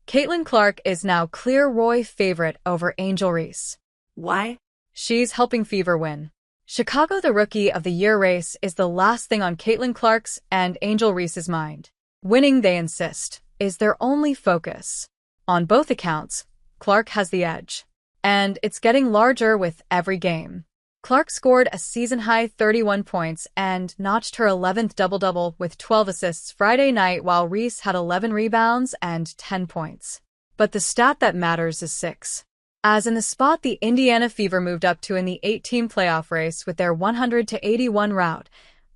Caitlin Clark is now clear Roy favorite over Angel Reese. Why? She's helping Fever win. Chicago the Rookie of the Year race is the last thing on Caitlin Clark's and Angel Reese's mind. Winning, they insist, is their only focus. On both accounts, Clark has the edge. And it's getting larger with every game. Clark scored a season-high 31 points and notched her 11th double-double with 12 assists Friday night, while Reese had 11 rebounds and 10 points. But the stat that matters is 6. As in the spot the Indiana Fever moved up to in the 8-team playoff race with their 100-81 rout,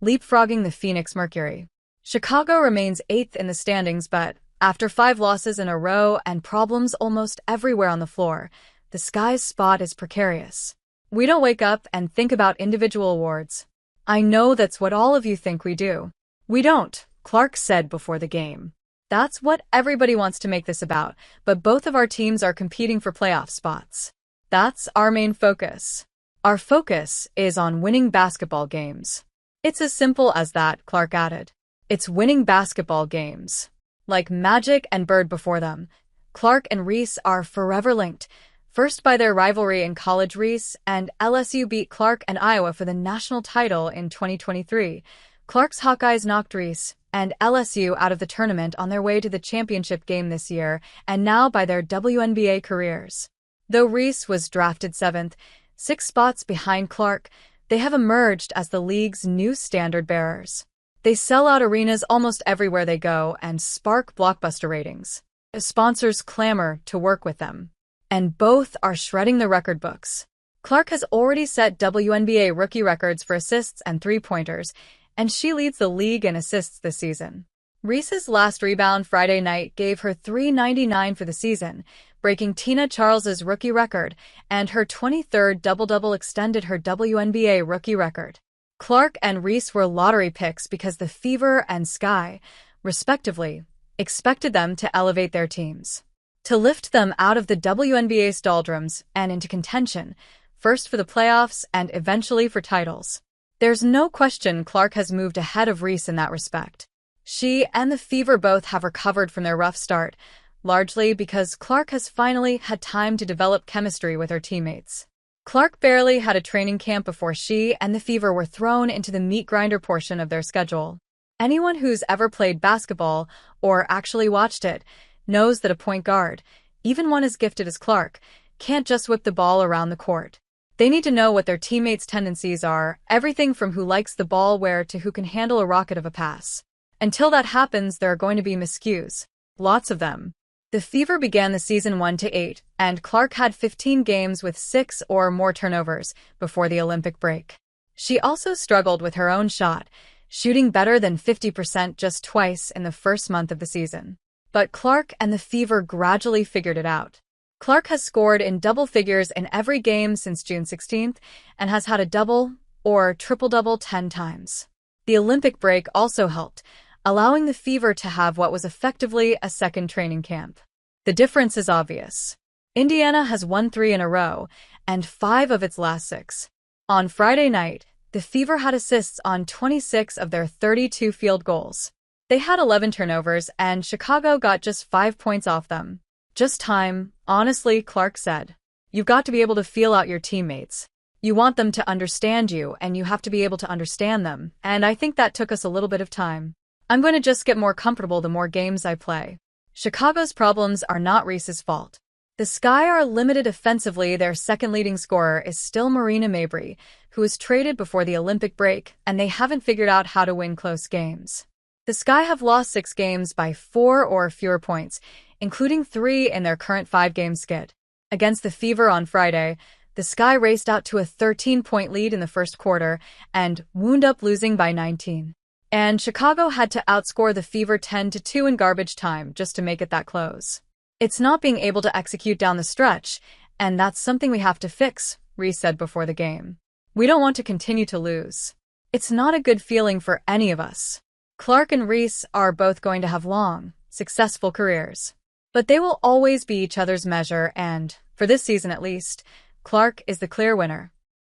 leapfrogging the Phoenix Mercury. Chicago remains 8th in the standings, but after 5 losses in a row and problems almost everywhere on the floor, the Sky's spot is precarious. We don't wake up and think about individual awards. I know that's what all of you think we do. We don't, Clark said before the game. That's what everybody wants to make this about, but both of our teams are competing for playoff spots. That's our main focus. Our focus is on winning basketball games. It's as simple as that, Clark added. It's winning basketball games. Like Magic and Bird before them, Clark and Reese are forever linked. First by their rivalry in college, Reese and LSU beat Clark and Iowa for the national title in 2023. Clark's Hawkeyes knocked Reese and LSU out of the tournament on their way to the championship game this year, and now by their WNBA careers. Though Reese was drafted 7th, 6 spots behind Clark, they have emerged as the league's new standard bearers. They sell out arenas almost everywhere they go and spark blockbuster ratings. Sponsors clamor to work with them. And both are shredding the record books. Clark has already set WNBA rookie records for assists and three-pointers, and she leads the league in assists this season. Reese's last rebound Friday night gave her .399 for the season, breaking Tina Charles's rookie record, and her 23rd double-double extended her WNBA rookie record. Clark and Reese were lottery picks because the Fever and Sky, respectively, expected them to elevate their teams. To lift them out of the WNBA's doldrums and into contention, first for the playoffs and eventually for titles. There's no question Clark has moved ahead of Reese in that respect. She and the Fever both have recovered from their rough start, largely because Clark has finally had time to develop chemistry with her teammates. Clark barely had a training camp before she and the Fever were thrown into the meat grinder portion of their schedule. Anyone who's ever played basketball or actually watched it knows that a point guard, even one as gifted as Clark, can't just whip the ball around the court. They need to know what their teammates' tendencies are, everything from who likes the ball where to who can handle a rocket of a pass. Until that happens, there are going to be miscues. Lots of them. The Fever began the season 1-8, and Clark had 15 games with 6 or more turnovers before the Olympic break. She also struggled with her own shot, shooting better than 50% just twice in the first month of the season. But Clark and the Fever gradually figured it out. Clark has scored in double figures in every game since June 16th and has had a double or triple-double 10 times. The Olympic break also helped, allowing the Fever to have what was effectively a second training camp. The difference is obvious. Indiana has won 3 in a row and 5 of its last 6. On Friday night, the Fever had assists on 26 of their 32 field goals. They had 11 turnovers, and Chicago got just 5 points off them. Just time, honestly, Clark said. You've got to be able to feel out your teammates. You want them to understand you, and you have to be able to understand them, and I think that took us a little bit of time. I'm going to just get more comfortable the more games I play. Chicago's problems are not Reese's fault. The Sky are limited offensively. Their second leading scorer is still Marina Mabrey, who was traded before the Olympic break, and they haven't figured out how to win close games. The Sky have lost 6 games by 4 or fewer points, including 3 in their current 5-game skid. Against the Fever on Friday, the Sky raced out to a 13-point lead in the first quarter and wound up losing by 19. And Chicago had to outscore the Fever 10-2 in garbage time just to make it that close. It's not being able to execute down the stretch, and that's something we have to fix, Reese said before the game. We don't want to continue to lose. It's not a good feeling for any of us. Clark and Reese are both going to have long, successful careers. But they will always be each other's measure and, for this season at least, Clark is the clear winner.